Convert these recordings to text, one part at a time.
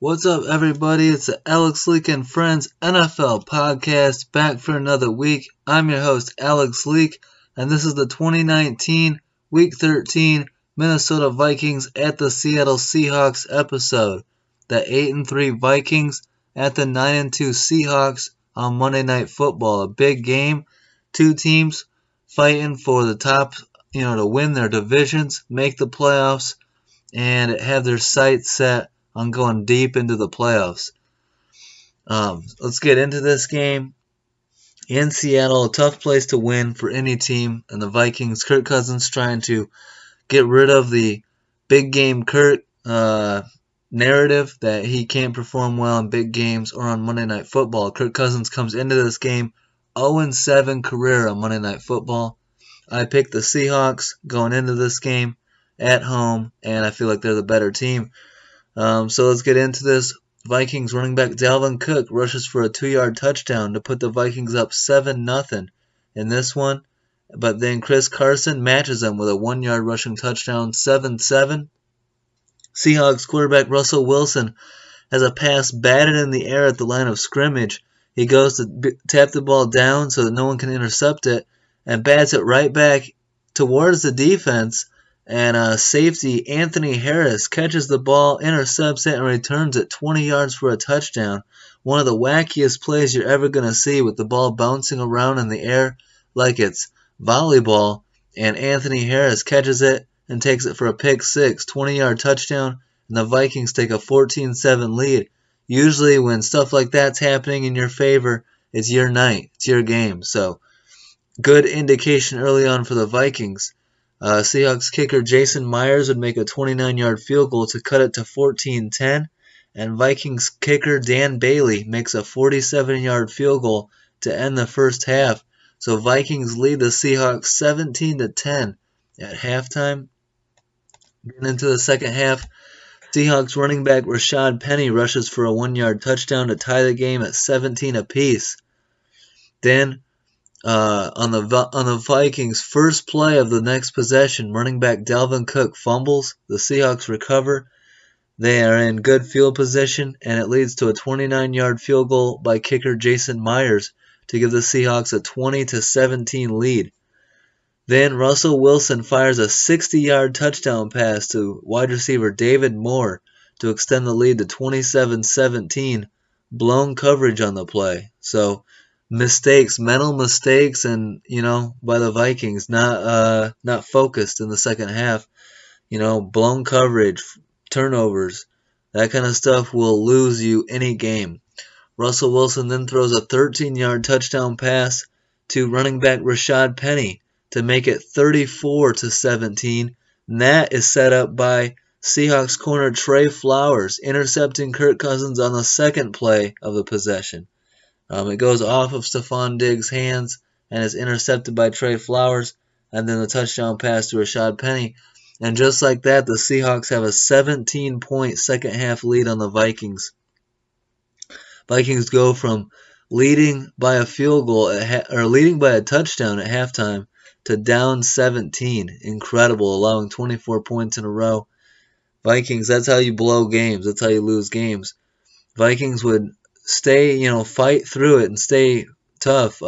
What's up, everybody? It's the Alex Leak and Friends NFL podcast, back for another week. I'm your host, Alex Leak, and this is the 2019 Week 13 Minnesota Vikings at the Seattle Seahawks episode. The 8-3 Vikings at the 9-2 Seahawks on Monday Night Football. A big game. Two teams fighting for the top, to win their divisions, make the playoffs, and have their sights set on going deep into the playoffs. Let's get into this game. In Seattle, a tough place to win for any team, and the Vikings, Kirk Cousins trying to get rid of the big game Kirk narrative that he can't perform well in big games or on Monday Night Football. Kirk Cousins comes into this game 0-7 career on Monday Night Football. I picked the Seahawks going into this game at home, and I feel like they're the better team. So let's get into this. Vikings running back Dalvin Cook rushes for a 2-yard touchdown to put the Vikings up 7-0 in this one. But then Chris Carson matches them with a 1-yard rushing touchdown, 7-7. Seahawks quarterback Russell Wilson has a pass batted in the air at the line of scrimmage. He goes to tap the ball down so that no one can intercept it and bats it right back towards the defense. And safety Anthony Harris catches the ball, intercepts it, and returns it 20 yards for a touchdown. One of the wackiest plays you're ever going to see, with the ball bouncing around in the air like it's volleyball. And Anthony Harris catches it and takes it for a pick six, 20-yard touchdown, and the Vikings take a 14-7 lead. Usually when stuff like that's happening in your favor, it's your night, it's your game. So good indication early on for the Vikings. Seahawks kicker Jason Myers would make a 29-yard field goal to cut it to 14-10, and Vikings kicker Dan Bailey makes a 47-yard field goal to end the first half. So Vikings lead the Seahawks 17-10 at halftime. Getting into the second half, Seahawks running back Rashad Penny rushes for a 1-yard touchdown to tie the game at 17 apiece. Then on the Vikings' first play of the next possession, running back Dalvin Cook fumbles. The Seahawks recover. They are in good field position, and it leads to a 29-yard field goal by kicker Jason Myers to give the Seahawks a 20-17 lead. Then Russell Wilson fires a 60-yard touchdown pass to wide receiver David Moore to extend the lead to 27-17. Blown coverage on the play. So mental mistakes, and by the Vikings, not focused in the second half. Blown coverage, turnovers, that kind of stuff will lose you any game. Russell Wilson then throws a 13-yard touchdown pass to running back Rashad Penny to make it 34-17. And that is set up by Seahawks corner Trey Flowers intercepting Kirk Cousins on the second play of the possession. It goes off of Stephon Diggs' hands and is intercepted by Trey Flowers, and then the touchdown pass to Rashad Penny. And just like that, the Seahawks have a 17-point second-half lead on the Vikings. Vikings go from leading by a field goal leading by a touchdown at halftime to down 17. Incredible, allowing 24 points in a row. Vikings, that's how you blow games. That's how you lose games. Vikings would stay, fight through it and stay tough.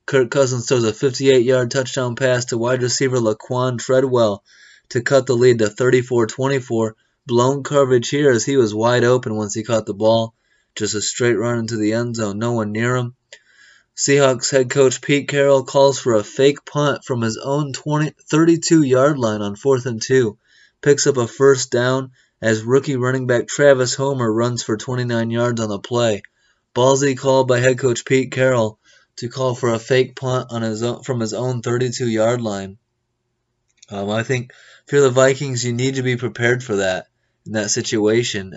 Kirk Cousins throws a 58-yard touchdown pass to wide receiver Laquan Treadwell to cut the lead to 34-24. Blown coverage here as he was wide open once he caught the ball. Just a straight run into the end zone, no one near him. Seahawks head coach Pete Carroll calls for a fake punt from his own 32-yard line on 4th and 2. Picks up a first down as rookie running back Travis Homer runs for 29 yards on the play. Ballsy call by head coach Pete Carroll to call for a fake punt from his own 32-yard line. I think if you're the Vikings, you need to be prepared for that in that situation.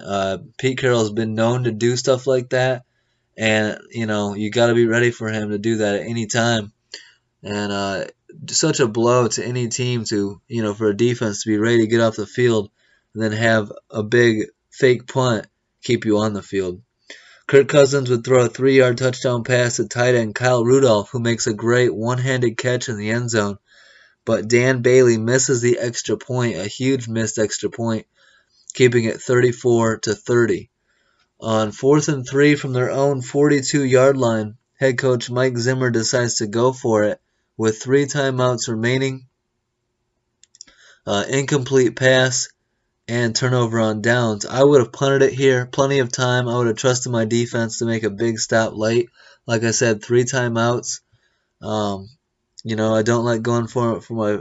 Pete Carroll's been known to do stuff like that, and you got to be ready for him to do that at any time. and such a blow to any team to, for a defense to be ready to get off the field and then have a big fake punt keep you on the field. Kirk Cousins would throw a 3-yard touchdown pass to tight end Kyle Rudolph, who makes a great one-handed catch in the end zone, but Dan Bailey misses the extra point, a huge missed extra point, keeping it 34-30. On 4th and 3 from their own 42-yard line, head coach Mike Zimmer decides to go for it with 3 timeouts remaining, incomplete pass, and turnover on downs. I would have punted it here, plenty of time. I would have trusted my defense to make a big stop late. Like I said, 3 timeouts. I don't like going for my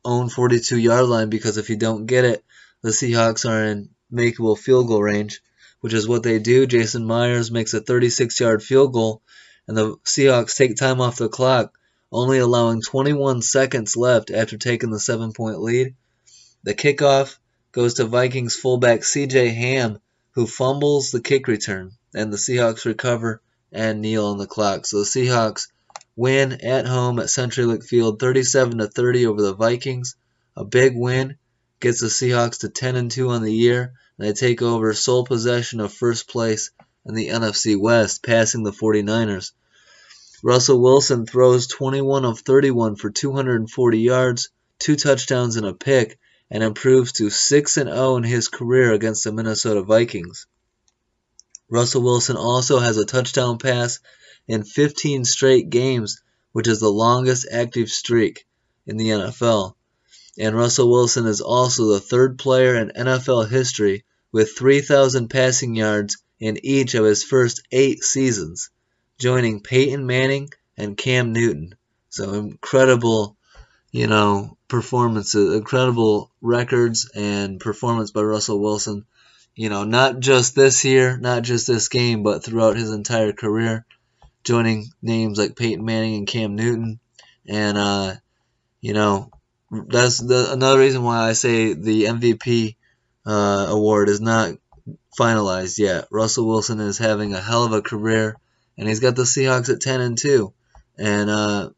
own 42-yard line because if you don't get it, the Seahawks are in makeable field goal range, which is what they do. Jason Myers makes a 36-yard field goal, and the Seahawks take time off the clock, only allowing 21 seconds left after taking the 7-point lead. The kickoff goes to Vikings fullback C.J. Ham, who fumbles the kick return, and the Seahawks recover and kneel on the clock. So the Seahawks win at home at CenturyLink Field 37-30 over the Vikings. A big win gets the Seahawks to 10-2 on the year, and they take over sole possession of first place in the NFC West, passing the 49ers. Russell Wilson throws 21 of 31 for 240 yards, 2 touchdowns and a pick, and improves to 6-0 in his career against the Minnesota Vikings. Russell Wilson also has a touchdown pass in 15 straight games, which is the longest active streak in the NFL. And Russell Wilson is also the 3rd player in NFL history with 3,000 passing yards in each of his first 8 seasons, joining Peyton Manning and Cam Newton. So incredible, performances, incredible records and performance by Russell Wilson. Not just this year, not just this game, but throughout his entire career, joining names like Peyton Manning and Cam Newton. And, that's another reason why I say the MVP award is not finalized yet. Russell Wilson is having a hell of a career, and he's got the Seahawks at 10-2. And,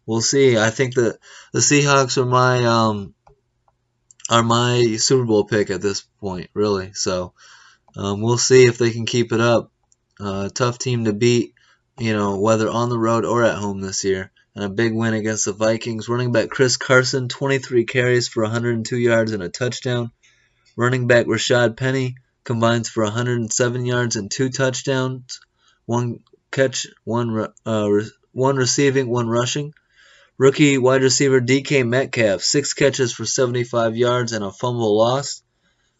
we'll see. I think that the Seahawks are my Super Bowl pick at this point, really. So we'll see if they can keep it up. Tough team to beat, whether on the road or at home this year. And a big win against the Vikings. Running back Chris Carson, 23 carries for 102 yards and a touchdown. Running back Rashad Penny combines for 107 yards and 2 touchdowns. 1 catch, 1 receiving, 1 rushing. Rookie wide receiver DK Metcalf, 6 catches for 75 yards and a fumble lost.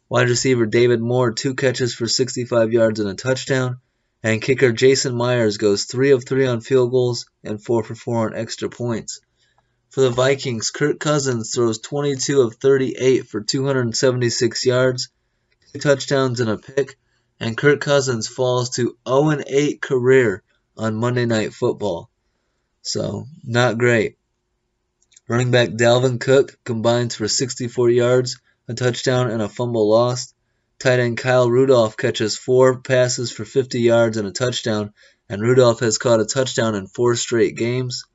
Wide receiver David Moore, 2 catches for 65 yards and a touchdown. And kicker Jason Myers goes 3 of 3 on field goals and 4 for 4 on extra points. For the Vikings, Kirk Cousins throws 22 of 38 for 276 yards, 2 touchdowns and a pick, and Kirk Cousins falls to 0-8 career on Monday Night Football. So, not great. Running back Dalvin Cook combines for 64 yards, a touchdown, and a fumble lost. Tight end Kyle Rudolph catches 4 passes for 50 yards and a touchdown, and Rudolph has caught a touchdown in 4 straight games.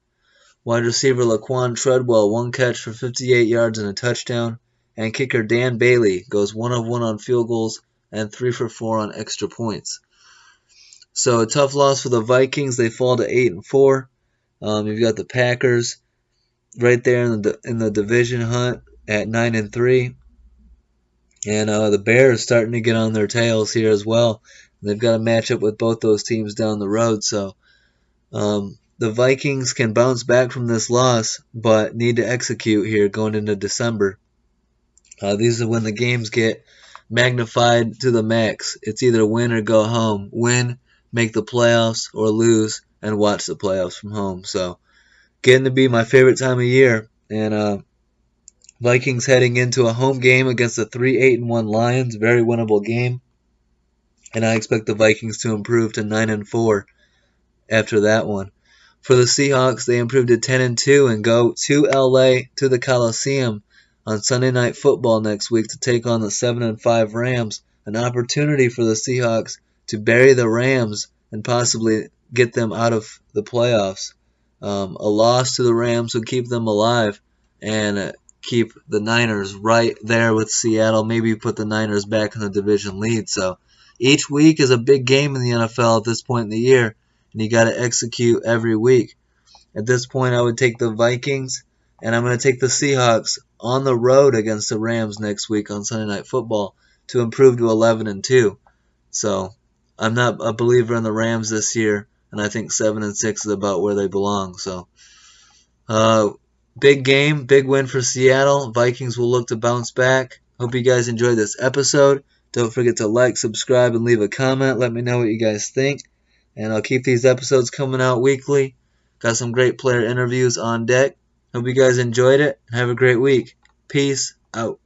Wide receiver Laquan Treadwell, 1 catch for 58 yards and a touchdown, and kicker Dan Bailey goes 1 of 1 on field goals and 3 for 4 on extra points. So a tough loss for the Vikings. They fall to 8-4. You've got the Packers right there in the division hunt at 9-3. And the Bears starting to get on their tails here as well. They've got a matchup with both those teams down the road. So the Vikings can bounce back from this loss, but need to execute here going into December. These are when the games get magnified to the max. It's either win or go home. Win, make the playoffs, or lose and watch the playoffs from home. So getting to be my favorite time of year. And Vikings heading into a home game against the 3-8-1 Lions. Very winnable game. And I expect the Vikings to improve to 9-4 after that one. For the Seahawks, they improved to 10-2 and go to LA to the Coliseum on Sunday Night Football next week to take on the 7-5 Rams. An opportunity for the Seahawks to bury the Rams and possibly get them out of the playoffs. A loss to the Rams would keep them alive and keep the Niners right there with Seattle. Maybe put the Niners back in the division lead. So each week is a big game in the NFL at this point in the year, and you got to execute every week. At this point, I would take the Vikings, and I'm going to take the Seahawks on the road against the Rams next week on Sunday Night Football to improve to 11-2. So I'm not a believer in the Rams this year, and I think 7-6 is about where they belong. So uh, big game, big win for Seattle. Vikings will look to bounce back. Hope you guys enjoyed this episode. Don't forget to like, subscribe, and leave a comment. Let me know what you guys think. And I'll keep these episodes coming out weekly. Got some great player interviews on deck. Hope you guys enjoyed it. Have a great week. Peace out.